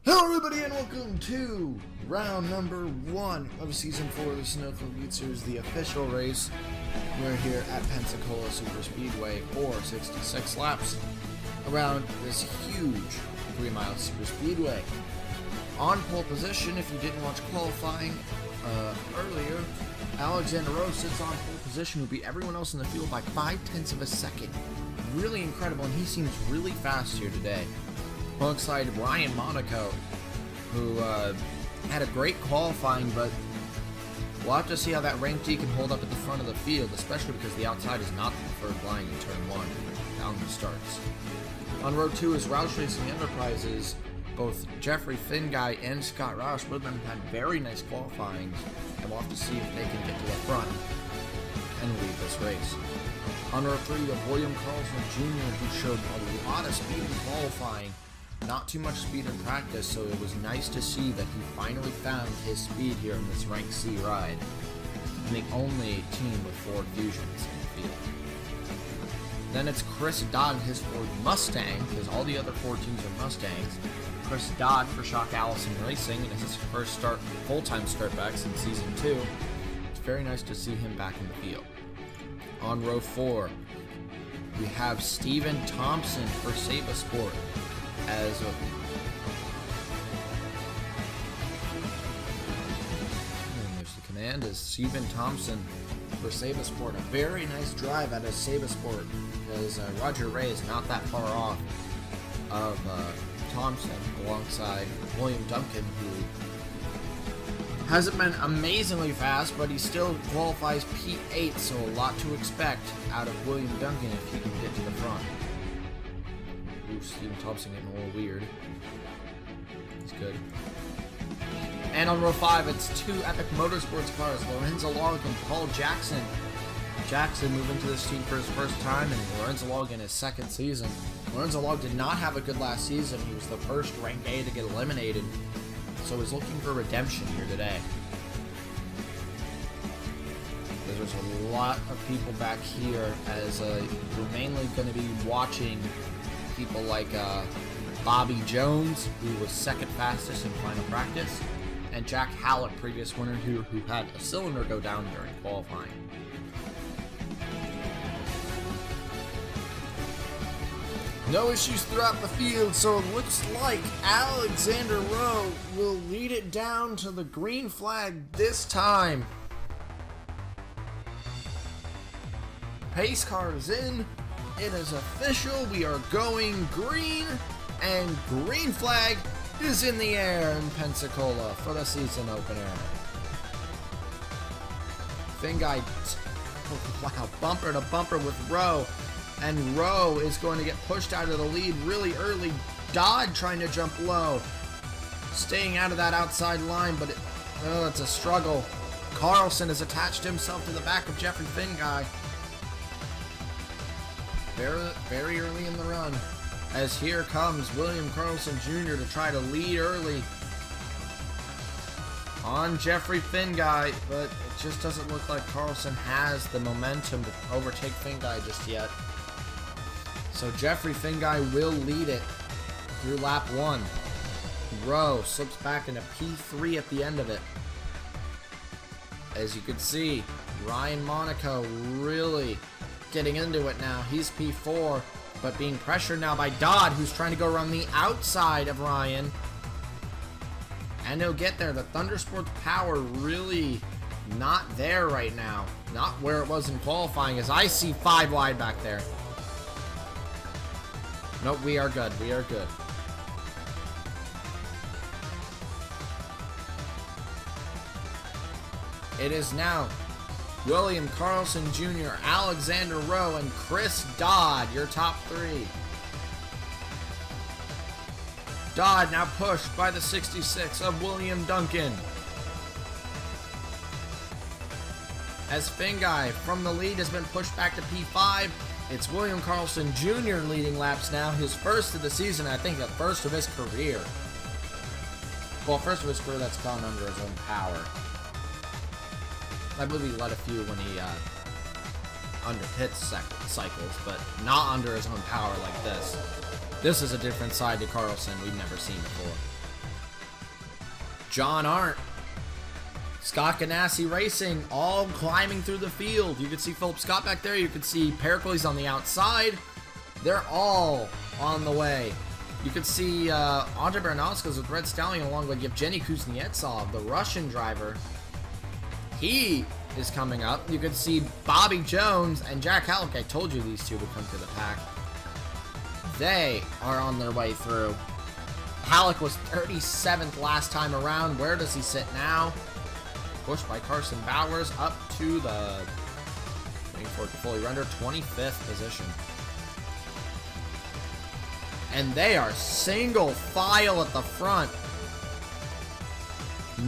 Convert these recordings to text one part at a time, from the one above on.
Hello everybody and welcome to round number 1 of season 4 of the Sunoco Beat Series, the official race. We're here at Pensacola Super Speedway for 66 laps around this huge 3-mile super speedway. On pole position, if you didn't watch qualifying earlier, Alexander Rowe sits on pole position, who beat everyone else in the field by 0.5 of a second. Really incredible, and he seems really fast here today. Alongside Ryan Monaco, who had a great qualifying, but we'll have to see how that rank D can hold up at the front of the field, especially because the outside is not the preferred line in turn 1. Down the starts. On row 2 is Roush Racing Enterprises. Both Jeffrey Finguy and Scott Roush, both of them had very nice qualifying, and we'll have to see if they can get to the front and lead this race. On row 3, we have William Carlson Jr., who showed a lot of speed in qualifying. Not too much speed in practice, so it was nice to see that he finally found his speed here in this rank C ride. And the only team with Ford Fusions in the field. Then it's Chris Dodd and his Ford Mustang, because all the other Ford teams are Mustangs. Chris Dodd for Shock Allison Racing, and it's his first full-time start back since Season 2. It's very nice to see him back in the field. On row 4, we have Steven Thompson for Saba Sport. As there's the command is Steven Thompson for Saba Sport. A very nice drive out of Saba Sport, because Roger Ray is not that far off of Thompson, alongside William Duncan, who hasn't been amazingly fast, but he still qualifies P8, so a lot to expect out of William Duncan if he can get to the front. Ooh, Steven Thompson getting a little weird. He's good. And on row 5, it's 2 Epic Motorsports cars, Lorenzo Log and Paul Jackson. Jackson moving to this team for his first time, and Lorenzo Log in his second season. Lorenzo Log did not have a good last season. He was the first rank A to get eliminated, so he's looking for redemption here today. There's a lot of people back here, as we're mainly going to be watching people like Bobby Jones, who was second fastest in final practice, and Jack Hallett, previous winner, who had a cylinder go down during qualifying. No issues throughout the field, so it looks like Alexander Rowe will lead it down to the green flag this time. Pace car is in. It is official. We are going green, and green flag is in the air in Pensacola for the season opener. Finguy, wow, bumper to bumper with Rowe, and Rowe is going to get pushed out of the lead really early. Dodd trying to jump low, staying out of that outside line, but it's a struggle. Carlson has attached himself to the back of Jeffrey Finguy. Very early in the run, as here comes William Carlson Jr. to try to lead early on Jeffrey Finguy, but it just doesn't look like Carlson has the momentum to overtake Finguy just yet. So Jeffrey Finguy will lead it through lap 1. Rowe slips back into P3 at the end of it. As you can see, Ryan Monaco really getting into it now. He's P4, but being pressured now by Dodd, who's trying to go around the outside of Ryan. And he'll get there. The Thundersports power really not there right now. Not where it was in qualifying, as I see 5 wide back there. Nope, we are good. We are good. It is now William Carlson Jr., Alexander Rowe, and Chris Dodd, your top 3. Dodd now pushed by the 66 of William Duncan. As Finguy from the lead has been pushed back to P5, it's William Carlson Jr. leading laps now, his first of the season, I think the first of his career. Well, first of his career that's gone under his own power. I believe he led a few when he under pit cycles, but not under his own power like this. This is a different side to Carlson we've never seen before. John Arndt, Scott Ganassi Racing, all climbing through the field. You can see Philip Scott back there. You can see Pericles on the outside. They're all on the way. You can see Andre Baranovskis with Red Stallion along with Yevgeny Kuznetsov, the Russian driver. He is coming up. You can see Bobby Jones and Jack Halleck. I told you these two would come to the pack. They are on their way through. Halleck was 37th last time around. Where does he sit now? Pushed by Carson Bowers up to the, waiting for it to fully render, 25th position. And they are single file at the front.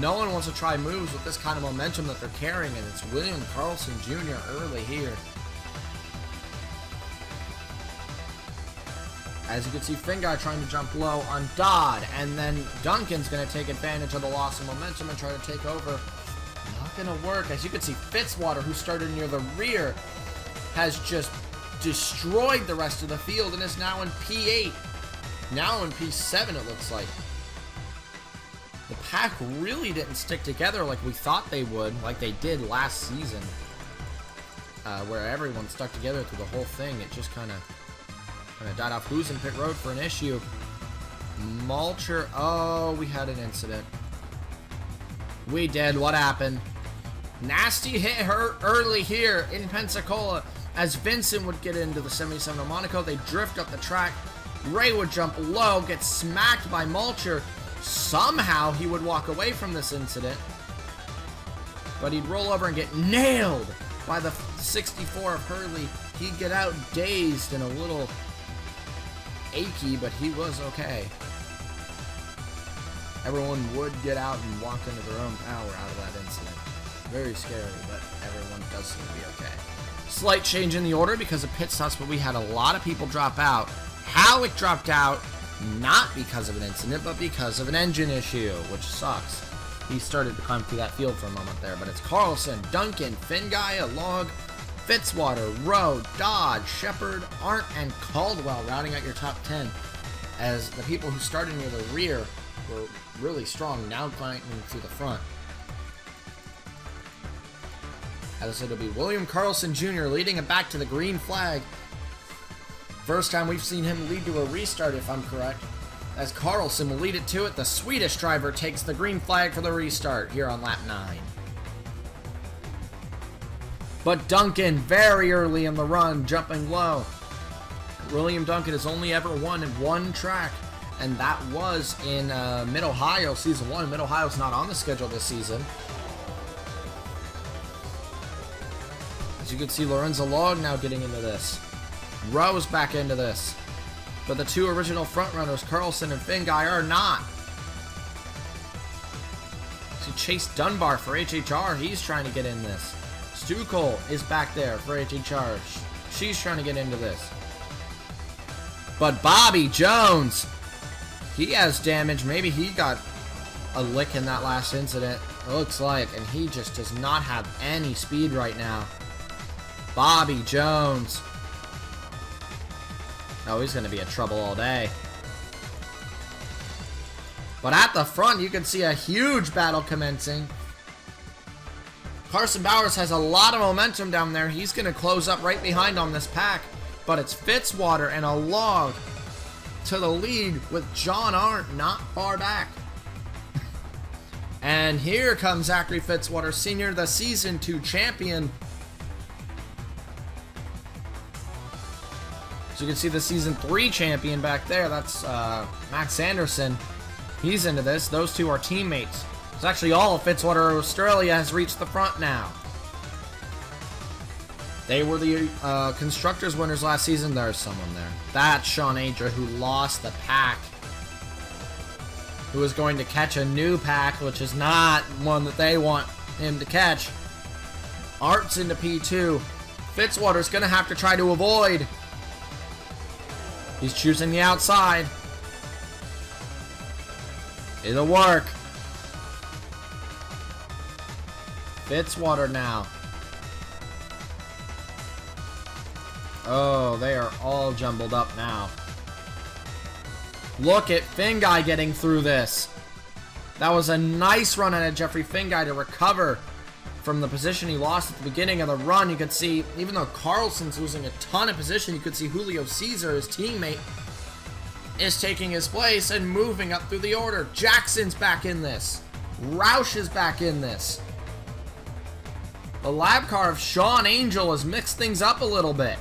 No one wants to try moves with this kind of momentum that they're carrying, and it's William Carlson Jr. early here. As you can see, Finguy trying to jump low on Dodd, and then Duncan's going to take advantage of the loss of momentum and try to take over. Not going to work. As you can see, Fitzwater, who started near the rear, has just destroyed the rest of the field and is now in P8. Now in P7, it looks like. The pack really didn't stick together like we thought they would, like they did last season, where everyone stuck together through the whole thing. It just kind of died off. Who's in pit road for an issue? Mulcher. Oh, we had an incident. We did. What happened? Nasty hit her early here in Pensacola as Vincent would get into the 77 of Monaco. They drift up the track. Ray would jump low, get smacked by Mulcher. Somehow he would walk away from this incident, but he'd roll over and get nailed by the 64 of Hurley. He'd get out dazed and a little achy, but he was okay. Everyone would get out and walk into their own power out of that incident. Very scary, but everyone does seem to be okay. Slight change in the order because of pit stops, but we had a lot of people drop out. Halleck dropped out, not because of an incident, but because of an engine issue, which sucks. He started to climb through that field for a moment there, but it's Carlson, Duncan, Finguy, Log, Fitzwater, Rowe, Dodge, Shepard, Arndt, and Caldwell rounding out your top 10, as the people who started near the rear were really strong, now climbing through the front. As I said, it'll be William Carlson Jr. leading it back to the green flag. First time we've seen him lead to a restart, if I'm correct. As Carlson will lead it to it, the Swedish driver takes the green flag for the restart here on lap 9. But Duncan, very early in the run, jumping low. William Duncan has only ever won in one track, and that was in Mid-Ohio, Season 1. Mid-Ohio's not on the schedule this season. As you can see, Lorenzo Log now getting into this. Rowe's back into this. But the two original frontrunners, Carlson and Finguy, are not. See Chase Dunbar for HHR. He's trying to get in this. Stu Cole is back there for HHR. She's trying to get into this. But Bobby Jones, he has damage. Maybe he got a lick in that last incident. It looks like. And he just does not have any speed right now. Bobby Jones. Oh, he's going to be in trouble all day. But at the front, you can see a huge battle commencing. Carson Bowers has a lot of momentum down there. He's going to close up right behind on this pack. But it's Fitzwater and a Log to the lead with John Arndt not far back. And here comes Zachary Fitzwater Sr., the Season 2 champion. So you can see the Season 3 champion back there. That's Max Anderson. He's into this. Those two are teammates. It's actually all of Fitzwater Australia has reached the front now. They were the Constructors winners last season. There's someone there. That's Sean Adra, who lost the pack. Who is going to catch a new pack, which is not one that they want him to catch. Art's into P2. Fitzwater's going to have to try to avoid. He's choosing the outside. It'll work. Fitzwater now. Oh, they are all jumbled up now. Look at Finguy getting through this. That was a nice run at Jeffrey Finguy to recover from the position he lost at the beginning of the run. You could see, even though Carlson's losing a ton of position, you could see Julio Cesar, his teammate, is taking his place and moving up through the order. Jackson's back in this. Roush is back in this. The lap car of Sean Angel has mixed things up a little bit.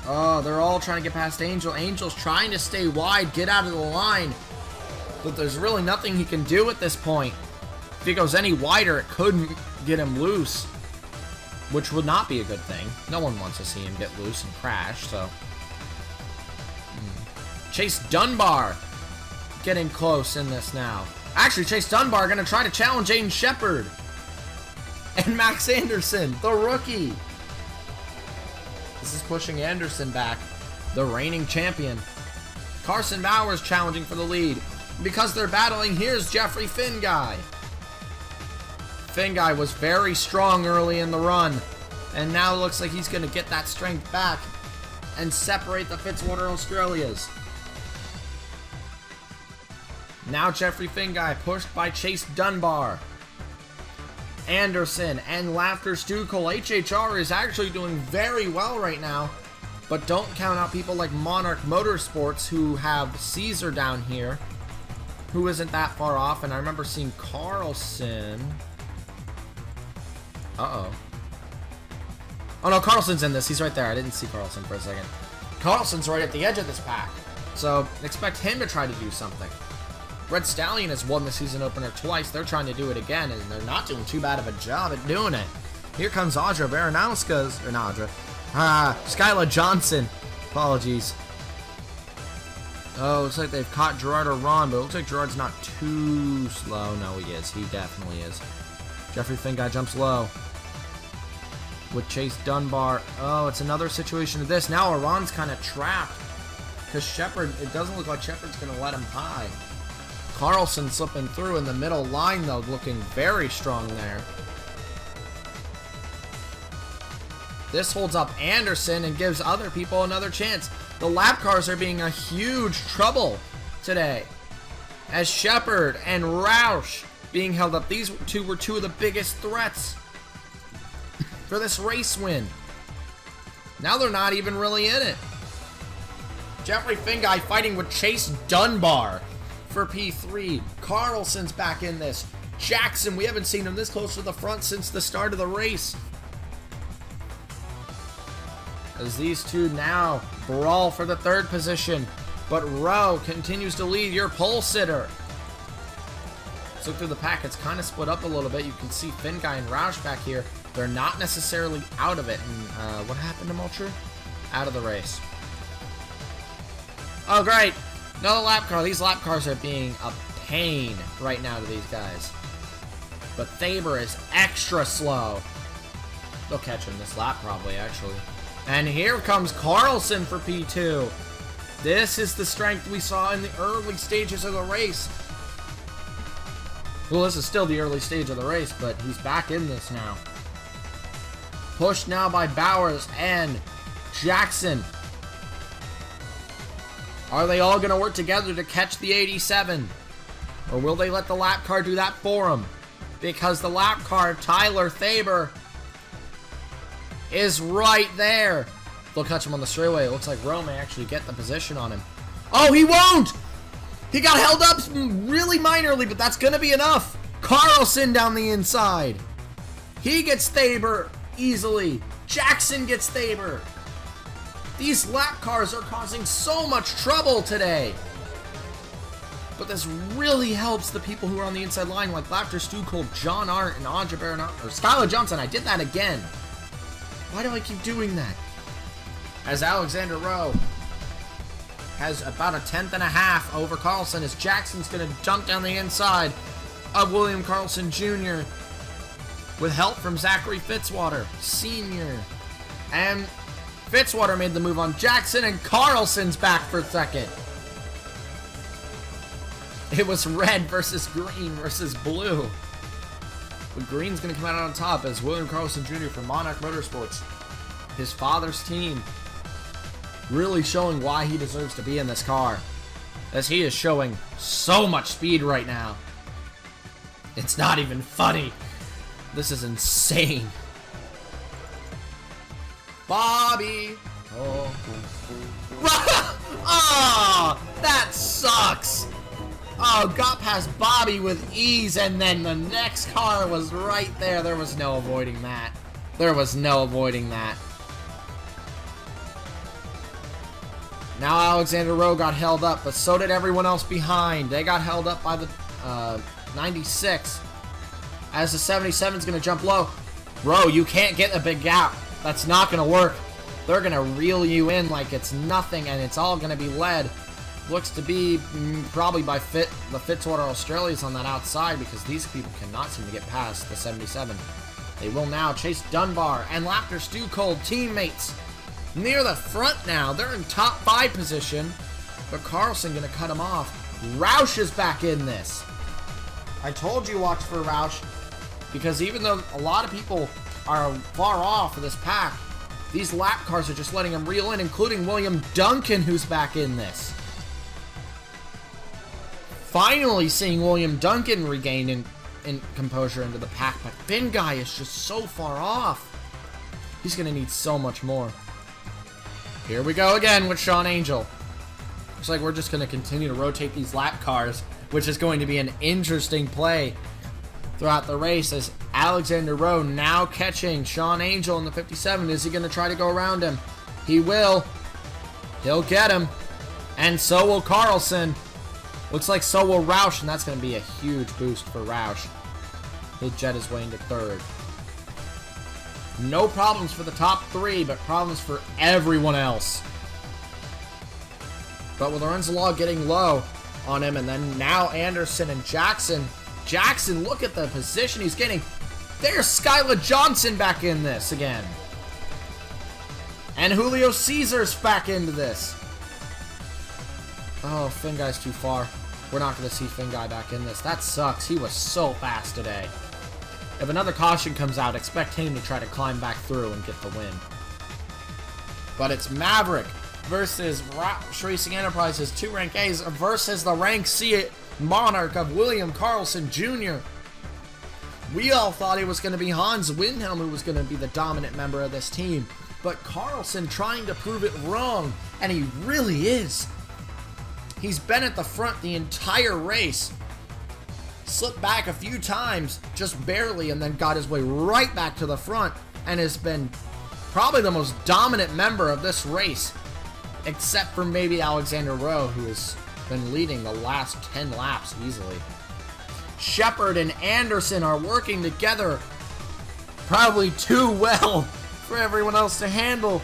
Oh, they're all trying to get past Angel. Angel's trying to stay wide, get out of the line. But there's really nothing he can do at this point. If he goes any wider, it could get him loose, which would not be a good thing. No one wants to see him get loose and crash, so. Chase Dunbar getting close in this now. Actually, Chase Dunbar going to try to challenge Aiden Shepard. And Max Anderson, the rookie. This is pushing Anderson back, the reigning champion. Carson Bowers challenging for the lead. Because they're battling, here's Jeffrey Finguy. Finguy was very strong early in the run, and now it looks like he's going to get that strength back and separate the Fitzwater Australias. Now Jeffrey Finguy pushed by Chase Dunbar. Anderson and Laughter Stukel. HHR is actually doing very well right now, but don't count out people like Monarch Motorsports, who have Caesar down here, who isn't that far off. And I remember seeing Carlson. Uh-oh. Oh no, Carlson's in this. He's right there. I didn't see Carlson for a second. Carlson's right at the edge of this pack, so expect him to try to do something. Red Stallion has won the season opener twice. They're trying to do it again, and they're not doing too bad of a job at doing it. Here comes Audra Baranowska's, or not Audra, Skyla Johnson. Apologies. Oh, looks like they've caught Gerard or Ron, but it looks like Gerard's not too slow. No, he is. He definitely is. Jeffrey Finguy jumps low with Chase Dunbar. Oh, it's another situation of this. Now Ron's kind of trapped because Shepard, it doesn't look like Shepard's going to let him high. Carlson slipping through in the middle line, though, looking very strong there. This holds up Anderson and gives other people another chance. The lap cars are being a huge trouble today, as Shepard and Roush being held up. These two were two of the biggest threats for this race win. Now they're not even really in it. Jeffrey Finguy fighting with Chase Dunbar for P3. Carlson's back in this. Jackson, we haven't seen him this close to the front since the start of the race. As these two now brawl for the third position, but Rowe continues to lead, your pole sitter. Let's look through the pack. It's kind of split up a little bit. You can see Finguy and Roush back here. They're not necessarily out of it. And what happened to Mulcher? Out of the race. Oh, great. Another lap car. These lap cars are being a pain right now to these guys. But Thaber is extra slow. They'll catch him this lap probably, actually. And here comes Carlson for P2. This is the strength we saw in the early stages of the race. Well, this is still the early stage of the race, but he's back in this now. Pushed now by Bowers and Jackson. Are they all going to work together to catch the 87? Or will they let the lap car do that for them? Because the lap car, Tyler Thaber, is right there. They'll catch him on the straightaway. It looks like Rowe may actually get the position on him. Oh, he won't! He got held up really minorly, but that's going to be enough. Carlson down the inside. He gets Thaber easily. Jackson gets Thaber. These lap cars are causing so much trouble today. But this really helps the people who are on the inside line, like Laughter Stukel, John Arndt, and Audra Baranowska, or Skylar Johnson. I did that again. Why do I keep doing that? As Alexander Rowe has about a 10th and a half over Carlson, as Jackson's going to jump down the inside of William Carlson Jr. with help from Zachary Fitzwater Sr. And Fitzwater made the move on Jackson, and Carlson's back for second. It was red versus green versus blue. But green's going to come out on top as William Carlson Jr. from Monarch Motorsports, his father's team, really showing why he deserves to be in this car. as he is showing so much speed right now. It's not even funny. This is insane. Bobby. Oh. Oh, that sucks. Oh, got past Bobby with ease, and then the next car was right there. There was no avoiding that. There was no avoiding that. Now Alexander Rowe got held up, but so did everyone else behind. They got held up by the 96. As the 77 is going to jump low. Rowe, you can't get a big gap. That's not going to work. They're going to reel you in like it's nothing, and it's all going to be led. Looks to be probably by the Fitzwater Australians on that outside, because these people cannot seem to get past the 77. They will now chase Dunbar and Lapter Stu Cold teammates near the front now. They're in top 5 position, but Carlson going to cut him off. Roush is back in this. I told you watch for Roush, because even though a lot of people are far off of this pack, these lap cars are just letting him reel in, including William Duncan, who's back in this. Finally seeing William Duncan regain in composure into the pack, but Finn Guy is just so far off. He's going to need so much more. Here we go again with Sean Angel. Looks like we're just going to continue to rotate these lap cars, which is going to be an interesting play throughout the race, as Alexander Rowe now catching Sean Angel in the 57. Is he going to try to go around him? He will. He'll get him. And so will Carlson. Looks like so will Roush, and that's going to be a huge boost for Roush. He'll jet his way into 3rd. No problems for the top 3, but problems for everyone else. But with Lorenzo Law getting low on him, and then now Anderson and Jackson. Jackson, look at the position he's getting. There's Skylar Johnson back in this again. And Julio Caesar's back into this. Oh, Finn Guy's too far. We're not going to see Finn Guy back in this. That sucks. He was so fast today. If another caution comes out, expect him to try to climb back through and get the win. But it's Maverick versus Roush Racing Enterprises, 2 rank A's versus the rank C monarch of William Carlson Jr. We all thought it was going to be Hans Windhelm who was going to be the dominant member of this team. But Carlson trying to prove it wrong, and he really is. He's been at the front the entire race. Slipped back a few times, just barely, and then got his way right back to the front, and has been probably the most dominant member of this race, except for maybe Alexander Rowe, who has been leading the last 10 laps easily. Shepard and Anderson are working together probably too well for everyone else to handle.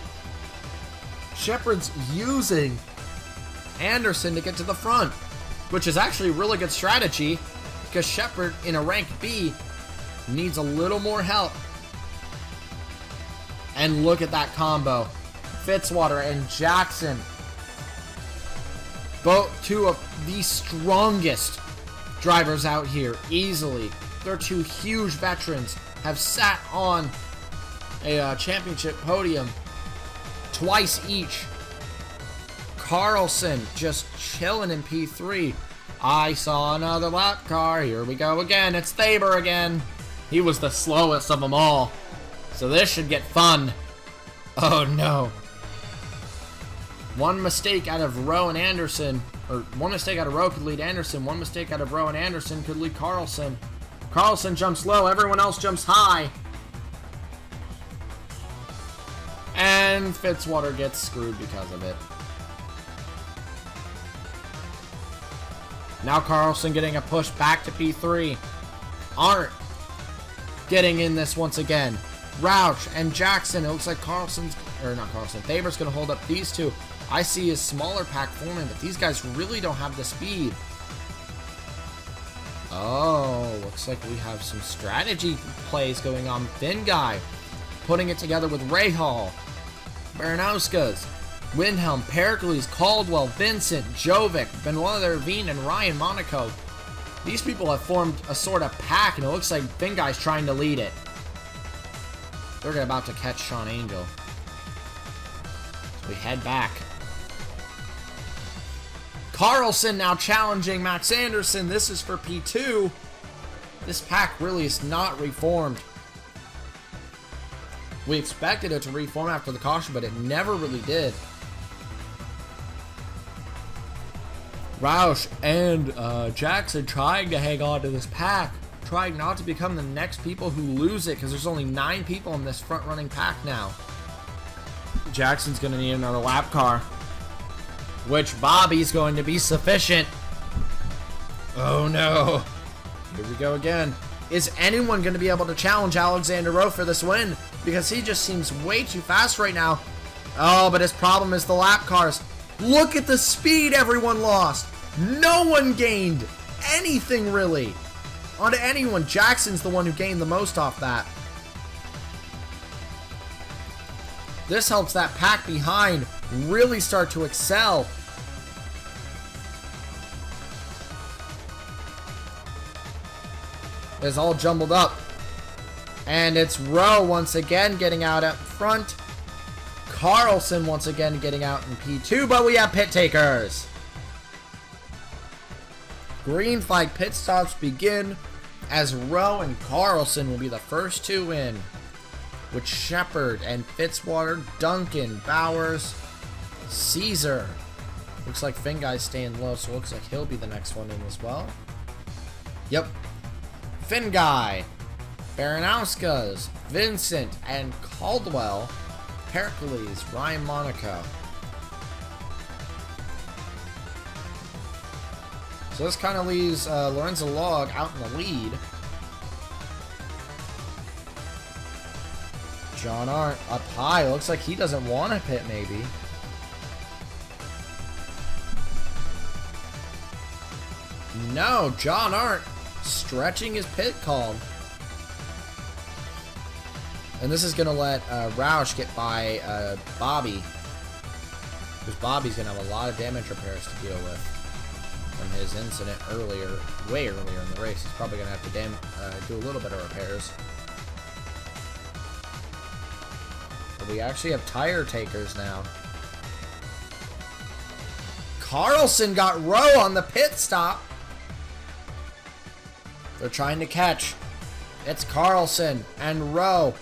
Shepard's using Anderson to get to the front, which is actually a really good strategy, because Shepard in a rank B needs a little more help. And look at that combo. Fitzwater and Jackson, both 2 of the strongest drivers out here, easily. They're 2 huge veterans, have sat on a championship podium twice each. Carlson just chilling in P3. I saw another lap car. Here we go again. It's Thaber again. He was the slowest of them all. So this should get fun. Oh no. One mistake out of Rowe and Anderson, or one mistake out of Rowe could lead Anderson. One mistake out of Rowe and Anderson could lead Carlson. Carlson jumps low. Everyone else jumps high. And Fitzwater gets screwed because of it. Now Carlson getting a push back to P3. Arndt getting in this once again. Roush and Jackson. It looks like Thaber's going to hold up these 2. I see his smaller pack forming, but these guys really don't have the speed. Oh, looks like we have some strategy plays going on. Finn Guy putting it together with Rahal, Baranowskis, Windhelm, Pericles, Caldwell, Vincent, Jovic, Benoit Ravine, and Ryan Monaco. These people have formed a sort of pack, and it looks like Finn Guy's trying to lead it. They're about to catch Sean Angel. So we head back. Carlson now challenging Max Anderson. This is for P2. This pack really is not reformed. We expected it to reform after the caution, but it never really did. Roush and Jackson trying to hang on to this pack, trying not to become the next people who lose it, because there's only 9 people in this front-running pack now. Jackson's going to need another lap car, which Bobby's going to be sufficient. Oh no. Here we go again. Is anyone going to be able to challenge Alexander Rowe for this win? Because he just seems way too fast right now. Oh, but his problem is the lap cars. Look at the speed everyone lost. No one gained anything really onto anyone. Jackson's the one who gained the most off that. This helps that pack behind really start to excel. It's all jumbled up. And it's Rowe once again getting out up front. Carlson once again getting out in P2, but we have pit takers. Green flag pit stops begin as Rowe and Carlson will be the first 2 in, with Shepard and Fitzwater, Duncan, Bowers, Caesar. Looks like Finn Guy's staying low, so it looks like he'll be the next one in as well. Yep. Finn Guy, Baranowskis, Vincent, and Caldwell, Hercules, Ryan Monaco. So this kind of leaves Lorenzo Log out in the lead. John Arndt up high. Looks like he doesn't want to pit maybe. No, John Arndt stretching his pit call. And this is going to let Roush get by Bobby. Because Bobby's going to have a lot of damage repairs to deal with from his incident earlier, way earlier in the race. He's probably going to have to do a little bit of repairs. But we actually have tire takers now. Carlson got Rowe on the pit stop. They're trying to catch. It's Carlson and Rowe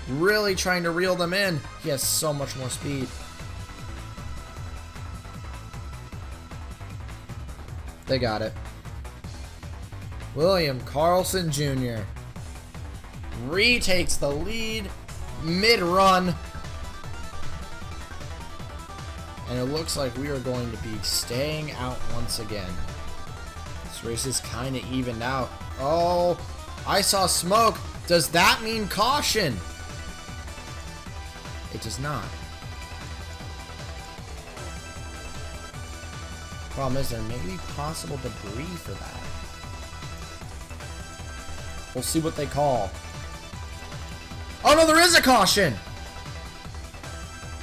really trying to reel them in. He has so much more speed. They got it. William Carlson Jr. retakes the lead mid-run. And it looks like we are going to be staying out once again. This race is kind of evened out. Oh, I saw smoke. Does that mean caution? It does not. Problem is, there may be possible debris for that. We'll see what they call. Oh no, there is a caution!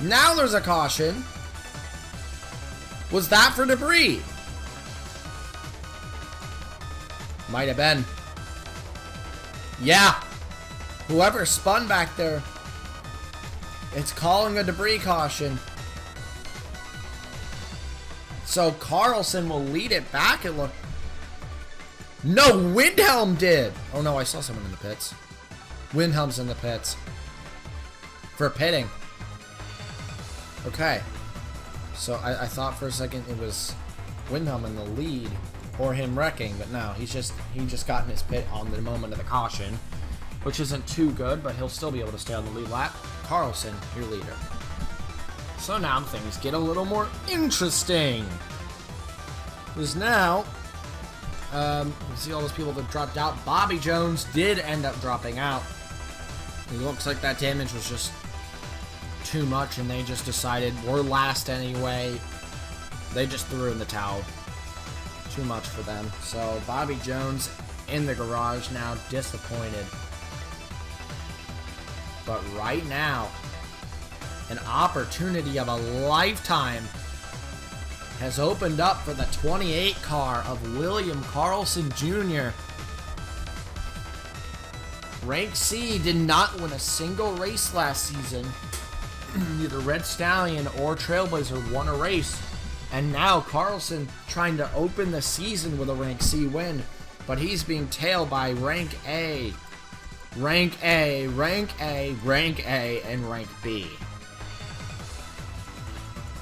Now there's a caution. Was that for debris? Might have been. Yeah. Whoever spun back there, it's calling a debris caution. So Carlson will lead it back. It look. No, Windhelm did. Oh no, I saw someone in the pits. Windhelm's in the pits for pitting. Okay. So I thought for a second it was Windhelm in the lead or him wrecking, but no, he just got in his pit on the moment of the caution, which isn't too good, but he'll still be able to stay on the lead lap. Carlson, your leader. So now things get a little more interesting. Because now, you see all those people that dropped out. Bobby Jones did end up dropping out. It looks like that damage was just too much, and they just decided we're last anyway. They just threw in the towel. Too much for them. So Bobby Jones in the garage now, disappointed. But right now, an opportunity of a lifetime has opened up for the 28 car of William Carlson Jr. Rank C did not win a single race last season. Neither Red Stallion or Trailblazer won a race And now Carlson trying to open the season with a rank C win, but he's being tailed by rank A. Rank A, rank A, rank A, and rank B.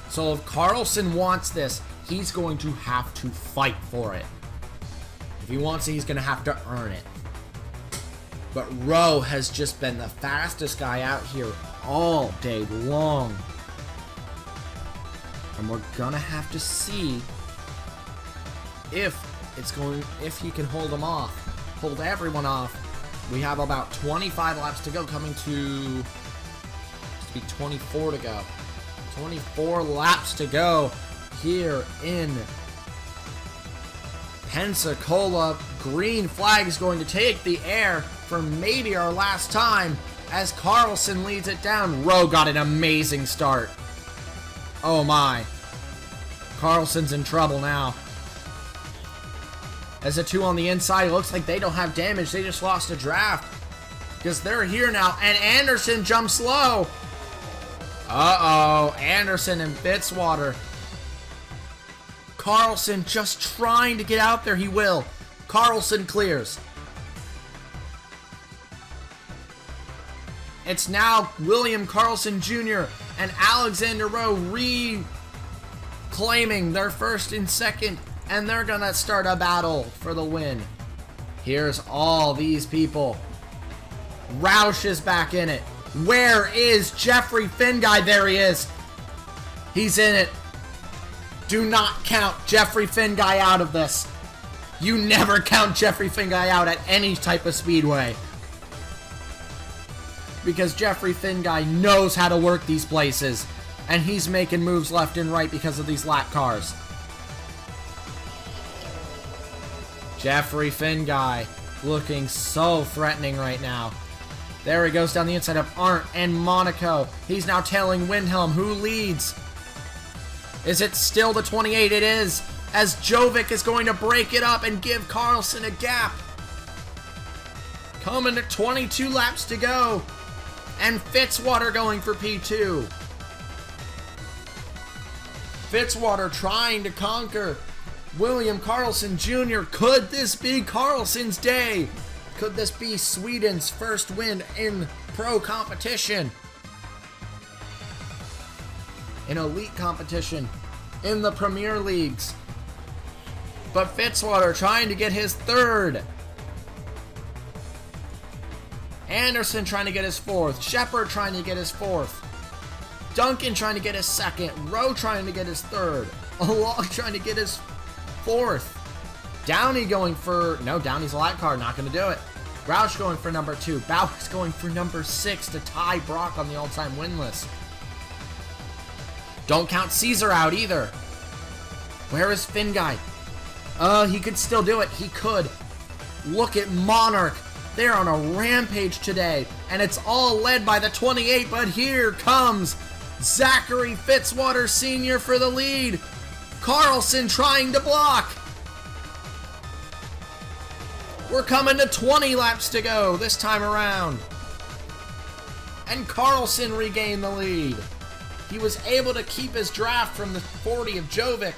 So if Carlson wants this, he's going to have to fight for it. If he wants it, he's going to have to earn it. But Rowe has just been the fastest guy out here all day long. And we're going to have to see if he can hold them off. Hold everyone off. We have about 25 laps to go, coming to be 24 to go. 24 laps to go here in Pensacola. Green flag is going to take the air for maybe our last time as Carlson leads it down. Rowe got an amazing start. Oh my. Carlson's in trouble now. As the two on the inside, looks like they don't have damage. They just lost a draft. Because they're here now. And Anderson jumps low. Uh-oh. Anderson and Fitzwater. Carlson just trying to get out there. He will. Carlson clears. It's now William Carlson Jr. and Alexander Rowe reclaiming their first and second. And they're going to start a battle for the win. Here's all these people. Roush is back in it. Where is Jeffrey Finguy? There he is. He's in it. Do not count Jeffrey Finguy out of this. You never count Jeffrey Finguy out at any type of speedway. Because Jeffrey Finguy knows how to work these places. And he's making moves left and right because of these lap cars. Jeffrey Finguy looking so threatening right now. There he goes down the inside of Arndt and Monaco. He's now tailing Windhelm, who leads. Is it still the 28? It is, as Jovic is going to break it up and give Carlson a gap. Coming to 22 laps to go. And Fitzwater going for P2. Fitzwater trying to conquer William Carlson Jr. Could this be Carlson's day? Could this be Sweden's first win in pro competition? In elite competition. In the Premier Leagues. But Fitzwater trying to get his third. Anderson trying to get his fourth. Shepard trying to get his fourth. Duncan trying to get his second. Rowe trying to get his third. Along trying to get his fourth. Downey going for... No, Downey's a lap car. Not going to do it. Roush going for number 2. Bowers going for number 6 to tie Brock on the all-time win list. Don't count Caesar out either. Where is Finguy? He could still do it. He could. Look at Monarch. They're on a rampage today. And it's all led by the 28. But here comes Zachary Fitzwater Sr. for the lead. Carlson trying to block. We're coming to 20 laps to go this time around. And Carlson regained the lead. He was able to keep his draft from the 40 of Jovic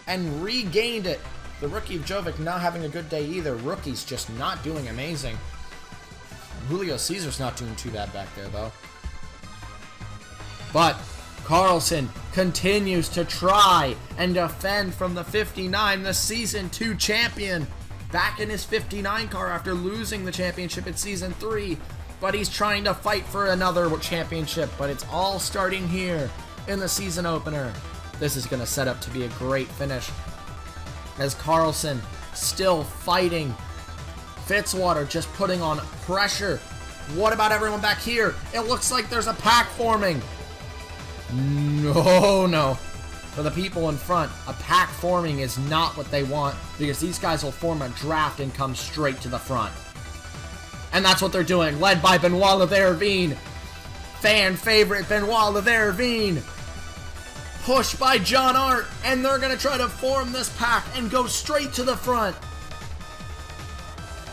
and regained it. The rookie of Jovic not having a good day either. Rookie's just not doing amazing. Julio Caesar's not doing too bad back there though. But Carlson continues to try and defend from the 59, the Season 2 champion. Back in his 59 car after losing the championship in Season 3. But he's trying to fight for another championship. But it's all starting here in the season opener. This is going to set up to be a great finish. As Carlson still fighting. Fitzwater just putting on pressure. What about everyone back here? It looks like there's a pack forming. No. For the people in front, a pack forming is not what they want because these guys will form a draft and come straight to the front. And that's what they're doing, led by Benoit Lavervine. Fan favorite Benoit Lavervine. Pushed by John Arndt, and they're going to try to form this pack and go straight to the front.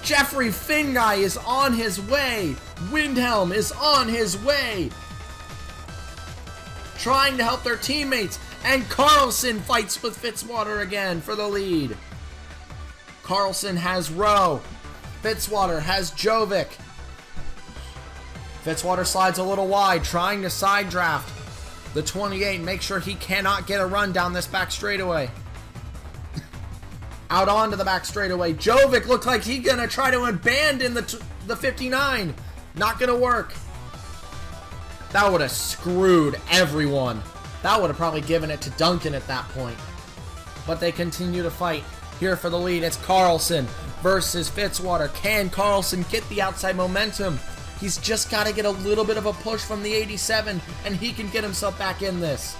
Jeffrey Finguy is on his way. Windhelm is on his way. Trying to help their teammates. And Carlson fights with Fitzwater again for the lead. Carlson has Rowe. Fitzwater has Jovic. Fitzwater slides a little wide, trying to side draft the 28, make sure he cannot get a run down this back straightaway. Out onto the back straightaway. Jovic looked like he's gonna try to abandon the 59. Not gonna work. That would have screwed everyone. That would have probably given it to Duncan at that point. But they continue to fight. Here for the lead, it's Carlson versus Fitzwater. Can Carlson get the outside momentum? He's just got to get a little bit of a push from the 87, and he can get himself back in this.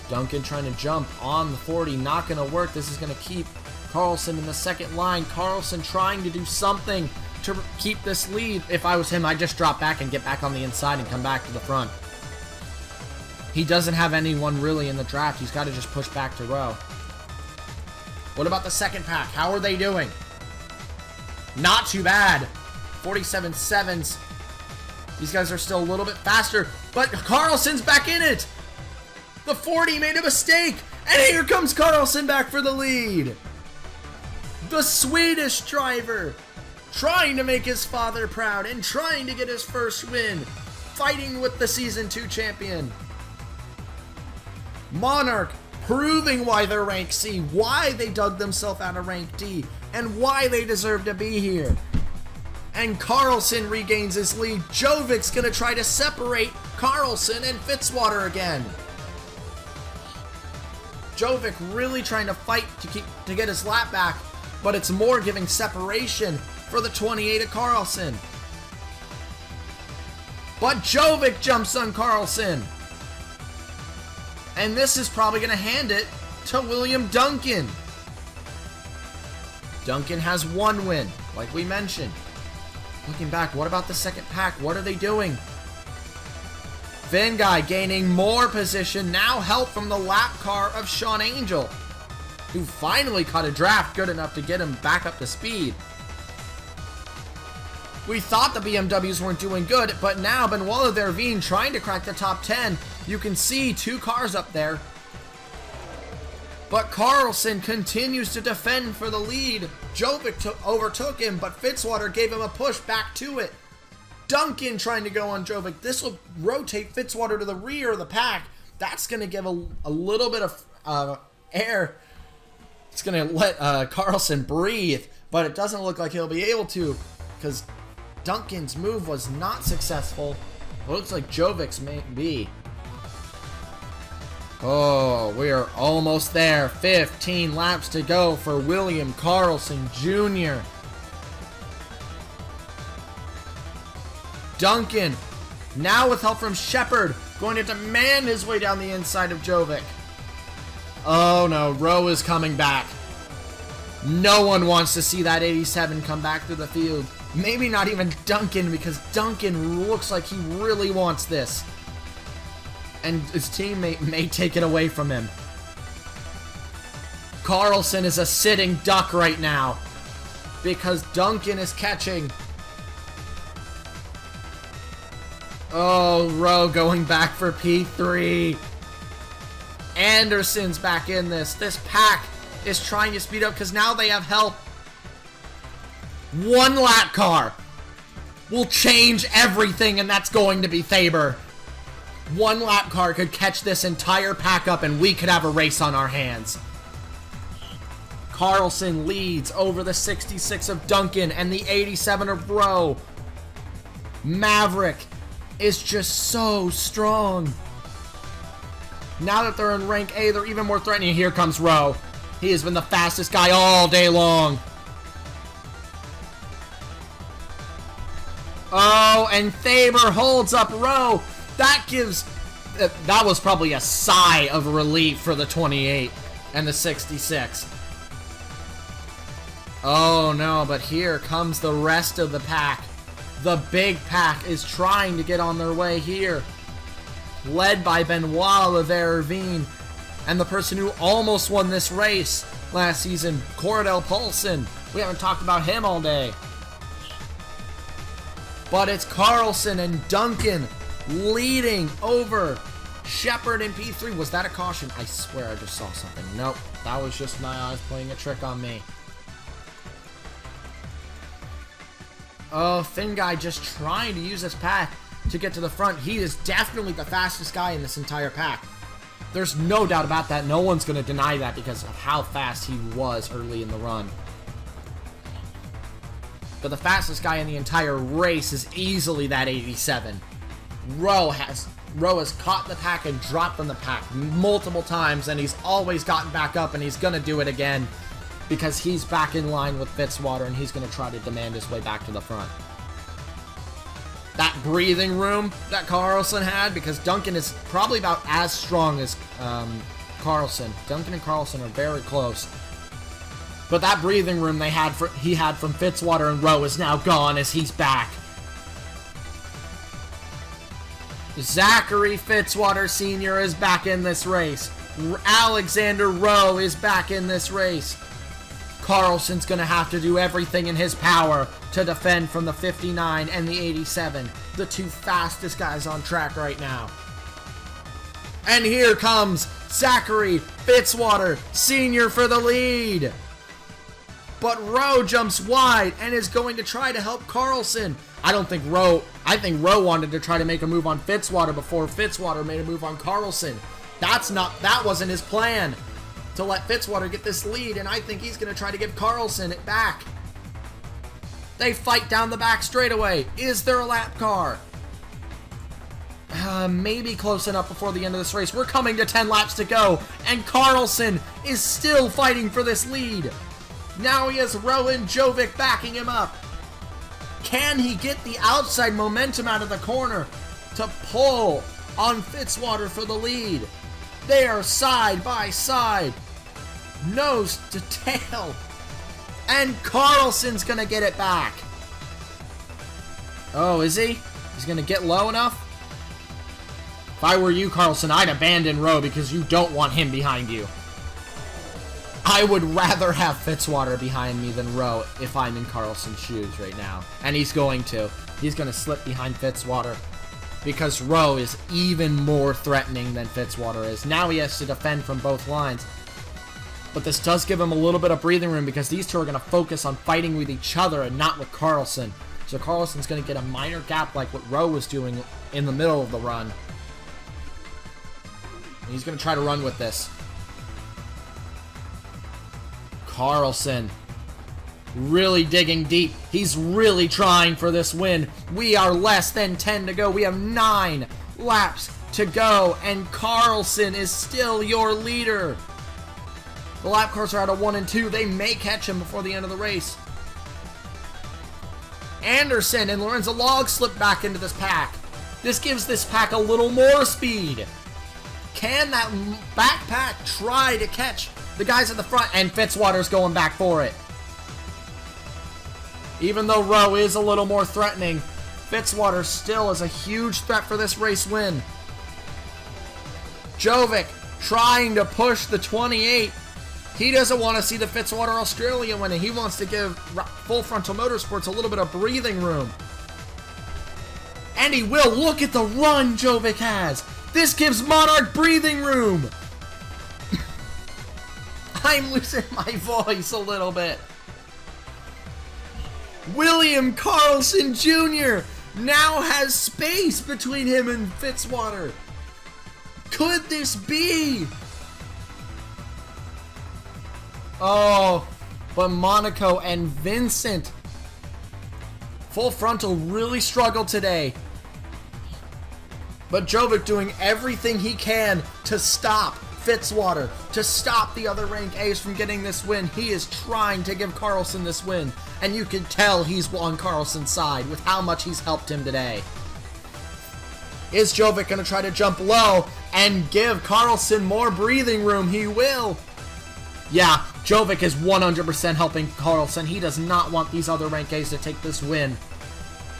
Duncan trying to jump on the 40, not going to work. This is going to keep Carlson in the second line. Carlson trying to do something to keep this lead. If I was him, I'd just drop back and get back on the inside and come back to the front. He doesn't have anyone really in the draft. He's got to just push back to Rowe. What about the second pack? How are they doing? Not too bad. 47.7s. These guys are still a little bit faster, but Carlson's back in it. The 40 made a mistake, and here comes Carlson back for the lead. The Swedish driver trying to make his father proud and trying to get his first win, fighting with the Season 2 champion. Monarch proving why they're rank C, why they dug themselves out of rank D, and why they deserve to be here. And Carlson regains his lead. Jovic's gonna try to separate Carlson and Fitzwater again. Jovic really trying to fight to get his lap back, but it's more giving separation for the 28 of Carlson. But Jovic jumps on Carlson. And this is probably going to hand it to William Duncan. Duncan has one win, like we mentioned. Looking back, what about the second pack? What are they doing? Finn Guy gaining more position, now help from the lap car of Sean Angel, who finally caught a draft good enough to get him back up to speed. We thought the BMWs weren't doing good, but now Benoit Vervine trying to crack the top 10. You can see 2 cars up there. But Carlson continues to defend for the lead. Jovic overtook him, but Fitzwater gave him a push back to it. Duncan trying to go on Jovic. This will rotate Fitzwater to the rear of the pack. That's going to give a little bit of air. It's going to let Carlson breathe, but it doesn't look like he'll be able to because Duncan's move was not successful. It looks like Jovic's may be. Oh, we are almost there. 15 laps to go for William Carlson Jr. Duncan, now with help from Shepard, going to demand his way down the inside of Jovic. Oh no, Rowe is coming back. No one wants to see that 87 come back through the field. Maybe not even Duncan, because Duncan looks like he really wants this. And his teammate may take it away from him. Carlson is a sitting duck right now, because Duncan is catching. Oh, Rowe going back for P3. Anderson's back in this. This pack is trying to speed up because now they have help. One lap car will change everything, and that's going to be Faber. One lap car could catch this entire pack up, and we could have a race on our hands. Carlson leads over the 66 of Duncan and the 87 of Rowe. Maverick is just so strong. Now that they're in rank A, they're even more threatening. Here comes Rowe. He has been the fastest guy all day long. Oh, and Faber holds up Rowe. That gives... that was probably a sigh of relief for the 28 and the 66. Oh no, but here comes the rest of the pack. The big pack is trying to get on their way here. Led by Benoit Vervine and the person who almost won this race last season, Cordell Paulson. We haven't talked about him all day. But it's Carlson and Duncan leading over Shepard in P3. Was that a caution? I swear I just saw something. Nope. That was just my eyes playing a trick on me. Oh, Finn guy just trying to use this pack to get to the front. He is definitely the fastest guy in this entire pack. There's no doubt about that. No one's going to deny that because of how fast he was early in the run. But the fastest guy in the entire race is easily that 87. Rowe has caught the pack and dropped from the pack multiple times, and he's always gotten back up, and he's going to do it again because he's back in line with Fitzwater, and he's going to try to demand his way back to the front. That breathing room that Carlson had, because Duncan is probably about as strong as Carlson. Duncan and Carlson are very close. But that breathing room he had from Fitzwater and Rowe is now gone as he's back. Zachary Fitzwater Sr. is back in this race. Alexander Rowe is back in this race. Carlson's going to have to do everything in his power to defend from the 59 and the 87, the two fastest guys on track right now. And here comes Zachary Fitzwater Sr. for the lead. But Rowe jumps wide and is going to try to help Carlson. I think Rowe wanted to try to make a move on Fitzwater before Fitzwater made a move on Carlson. That wasn't his plan, to let Fitzwater get this lead, and I think he's going to try to give Carlson it back. They fight down the back straightaway. Is there a lap car? Maybe close enough before the end of this race. We're coming to 10 laps to go, and Carlson is still fighting for this lead. Now he has Rowan Jovic backing him up. Can he get the outside momentum out of the corner to pull on Fitzwater for the lead? They are side by side, nose to tail, and Carlson's gonna get it back. Oh, is he? He's gonna get low enough? If I were you, Carlson, I'd abandon Rowe because you don't want him behind you. I would rather have Fitzwater behind me than Rowe if I'm in Carlson's shoes right now. And he's going to. He's going to slip behind Fitzwater because Rowe is even more threatening than Fitzwater is. Now he has to defend from both lines. But this does give him a little bit of breathing room because these two are going to focus on fighting with each other and not with Carlson. So Carlson's going to get a minor gap like what Rowe was doing in the middle of the run. And he's going to try to run with this. Carlson really digging deep. He's really trying for this win. We are less than 10 to go. We have 9 laps to go, and Carlson is still your leader. The lap cars are out of 1 and 2. They may catch him before the end of the race. Anderson and Lorenzo Log slip back into this pack. This gives this pack a little more speed. Can that backpack try to catch the guys at the front? And Fitzwater's going back for it. Even though Rowe is a little more threatening, Fitzwater still is a huge threat for this race win. Jovic trying to push the 28. He doesn't want to see the Fitzwater Australia winning. He wants to give Full Frontal Motorsports a little bit of breathing room. And he will. Look at the run Jovic has. This gives Monarch breathing room. I'm losing my voice a little bit. William Carlson Jr. now has space between him and Fitzwater. Could this be? Oh, but Monaco and Vincent. Full Frontal really struggled today. But Jovic doing everything he can to stop Fitzwater, to stop the other rank A's from getting this win. He is trying to give Carlson this win, and you can tell he's on Carlson's side with how much he's helped him today. Is Jovic going to try to jump low and give Carlson more breathing room? He will. Yeah, Jovic is 100% helping Carlson. He does not want these other rank A's to take this win.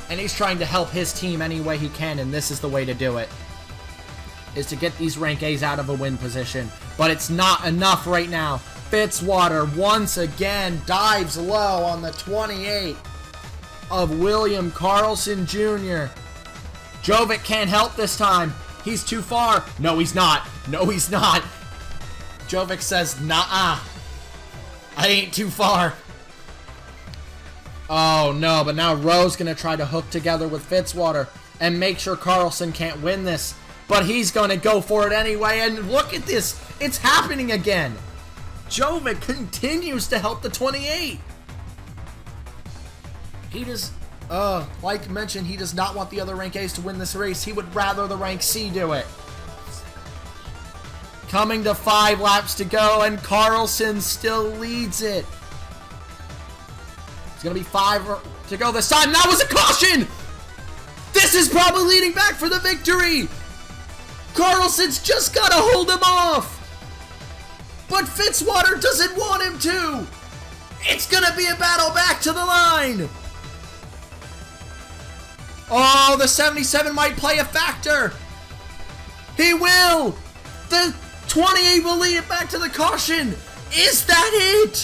And he's trying to help his team any way he can, and this is the way to do it. Is to get these rank A's out of a win position. But it's not enough right now. Fitzwater once again dives low on the 28 of William Carlson Jr. Jovic can't help this time. He's too far. No, he's not. No, he's not. Jovic says, nah-uh. I ain't too far. Oh, no, but now Rowe's going to try to hook together with Fitzwater and make sure Carlson can't win this. But he's going to go for it anyway, and look at this. It's happening again. Jovic continues to help the 28. He does, like mentioned, he does not want the other rank A's to win this race. He would rather the rank C do it. Coming to 5 laps to go, and Carlson still leads it. It's going to be 5 to go this time. That was a caution! This is probably leading back for the victory! Carlson's just got to hold him off! But Fitzwater doesn't want him to! It's going to be a battle back to the line! Oh, the 77 might play a factor! He will! The 28 will lead it back to the caution! Is that it?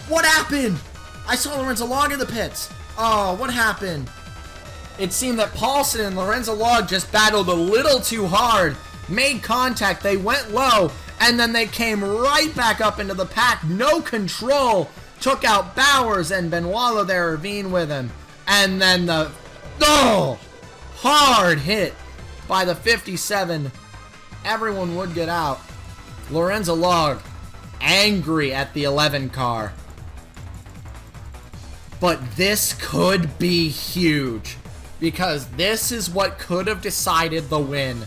What happened? I saw Lorenzo Log in the pits. Oh, what happened? It seemed that Paulson and Lorenzo Log just battled a little too hard, made contact, they went low, and then they came right back up into the pack, no control, took out Bowers and Benoit there, Ravine with him, and then the, hard hit by the 57. Everyone would get out. Lorenzo Log, angry at the 11 car. But this could be huge, because this is what could have decided the win.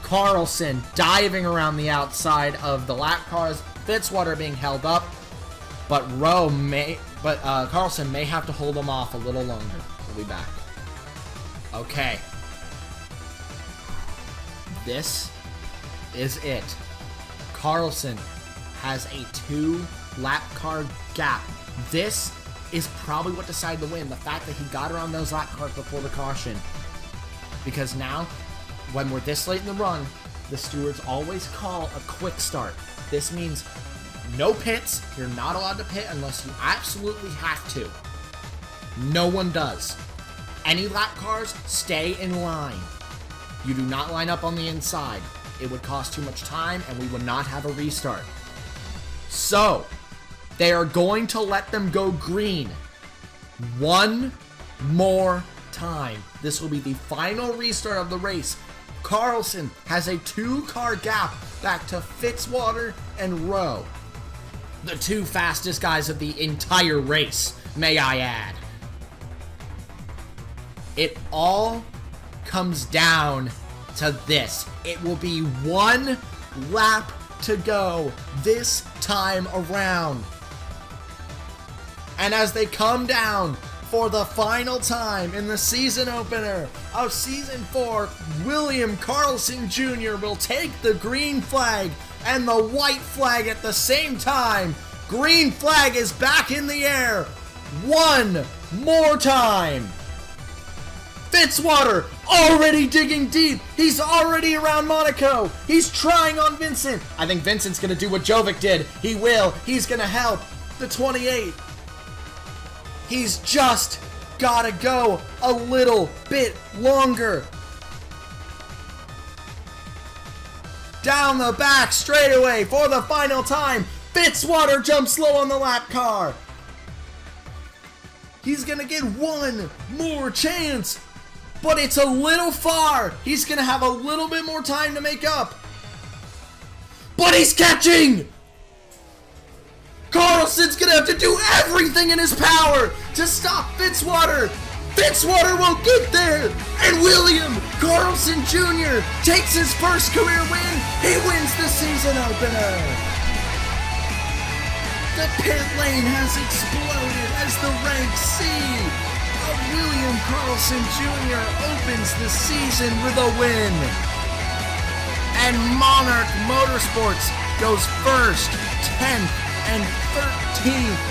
Carlson diving around the outside of the lap cars, Fitzwater being held up, but Carlson may have to hold him off a little longer. We'll be back. Okay. This is it. Carlson has a 2 lap car gap. This is probably what decided the win. The fact that he got around those lap cars before the caution. Because now, when we're this late in the run, the stewards always call a quick start. This means no pits. You're not allowed to pit unless you absolutely have to. No one does. Any lap cars stay in line. You do not line up on the inside. It would cost too much time and we would not have a restart. So, they are going to let them go green one more time. This will be the final restart of the race. Carlson has a 2-car gap back to Fitzwater and Rowe. The 2 fastest guys of the entire race, may I add. It all comes down to this. It will be 1 lap to go this time around. And as they come down for the final time in the season opener of Season 4, William Carlson Jr. will take the green flag and the white flag at the same time. Green flag is back in the air. 1 more time. Fitzwater already digging deep. He's already around Monaco. He's trying on Vincent. I think Vincent's going to do what Jovic did. He will. He's going to help the 28. He's just got to go a little bit longer. Down the back straightaway for the final time. Fitzwater jumps slow on the lap car. He's going to get 1 more chance. But it's a little far. He's going to have a little bit more time to make up. But he's catching! Carlson's going to have to do everything in his power to stop Fitzwater. Fitzwater won't get there. And William Carlson Jr. takes his first career win. He wins the season opener. The pit lane has exploded as the rank C of William Carlson Jr. opens the season with a win. And Monarch Motorsports goes 1st, 10th, and 13th.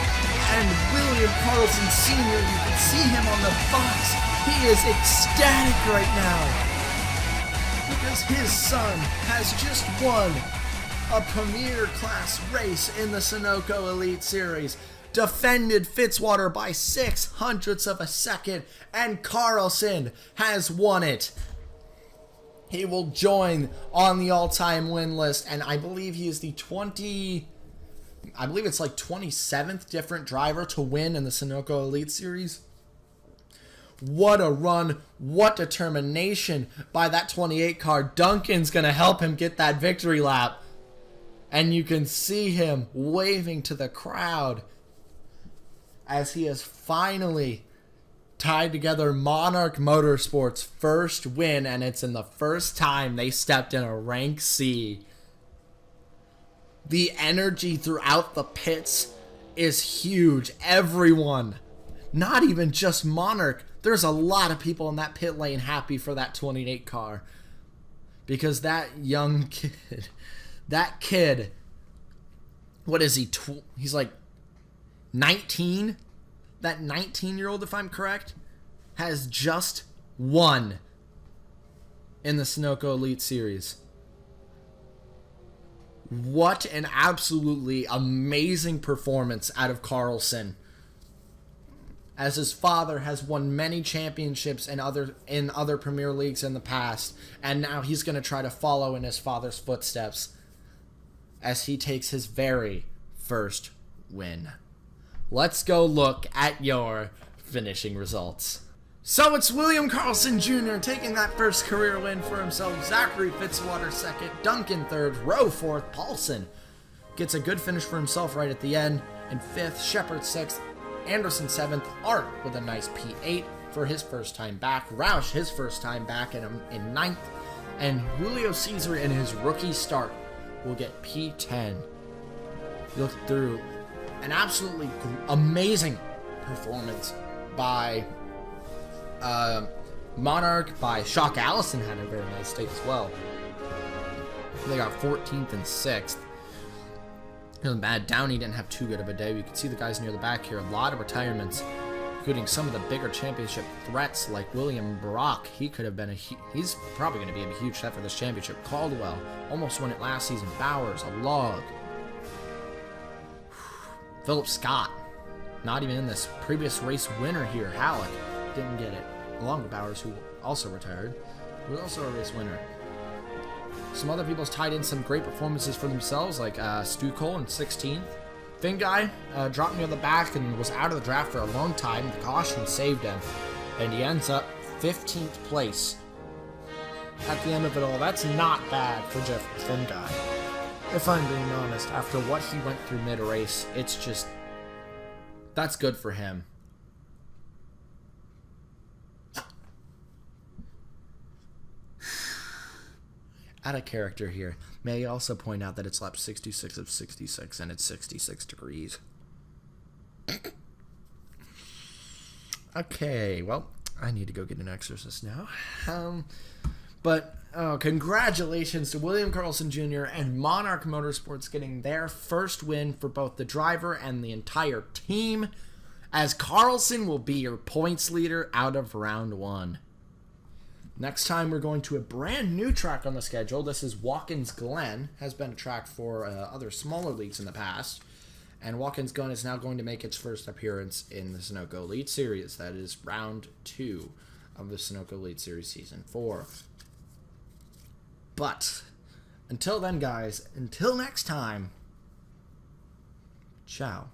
And William Carlson Sr., you can see him on the box. He is ecstatic right now because his son has just won a Premier Class race in the Sunoco Elite Series. Defended Fitzwater by 0.06 of a second, and Carlson has won it. he will join on the all-time win list, and I believe he is the 27th different driver to win in the Sunoco Elite Series. What a run, what determination by that 28 car. Duncan's going to help him get that victory lap. And you can see him waving to the crowd as he has finally tied together Monarch Motorsports' first win, and it's in the first time they stepped in a rank C. The energy throughout the pits is huge. Everyone, not even just Monarch, there's a lot of people in that pit lane happy for that 28 car. Because that young kid, what is he, he's like 19? That 19-year-old, if I'm correct, has just won in the Sunoco Elite Series. What an absolutely amazing performance out of Carlson, as his father has won many championships in other Premier Leagues in the past, and now he's going to try to follow in his father's footsteps as he takes his very first win. Let's go look at your finishing results. So it's William Carlson Jr. taking that first career win for himself. Zachary Fitzwater second. Duncan third. Rowe fourth. Paulson gets a good finish for himself right at the end. And fifth. Shepard sixth. Anderson seventh. Art with a nice P8 for his first time back. Roush his first time back in ninth. And Julio Cesar in his rookie start will get P10. You look through an absolutely amazing performance by Monarch, by Shock Allison had a very nice day as well. They got 14th and 6th. It wasn't bad. Downey didn't have too good of a day. You can see the guys near the back here. A lot of retirements, including some of the bigger championship threats like William Brock. He could have been he's probably going to be a huge threat for this championship. Caldwell almost won it last season. Bowers, a log. Philip Scott, not even in this previous race winner here. Halleck didn't get it, along with Bowers, who also retired, who was also a race winner. Some other people's tied in some great performances for themselves, like Stu Cole in 16th. Finn Guy dropped near the back and was out of the draft for a long time. The caution saved him, and he ends up 15th place at the end of it all. That's not bad for Jeff Finn Guy. If I'm being honest, after what he went through mid-race, it's just, that's good for him. Out of character here. May I also point out that it's lap 66 of 66, and it's 66 degrees. Okay, well, I need to go get an exorcist now. Congratulations to William Carlson Jr. and Monarch Motorsports getting their first win for both the driver and the entire team, as Carlson will be your points leader out of round one. Next time we're going to a brand new track on the schedule. This is Watkins Glen, has been a track for other smaller leagues in the past, and Watkins Glen is now going to make its first appearance in the Sunoco Elite Series. That is round 2 of the Sunoco Elite Series Season 4. But until then, guys, until next time, ciao.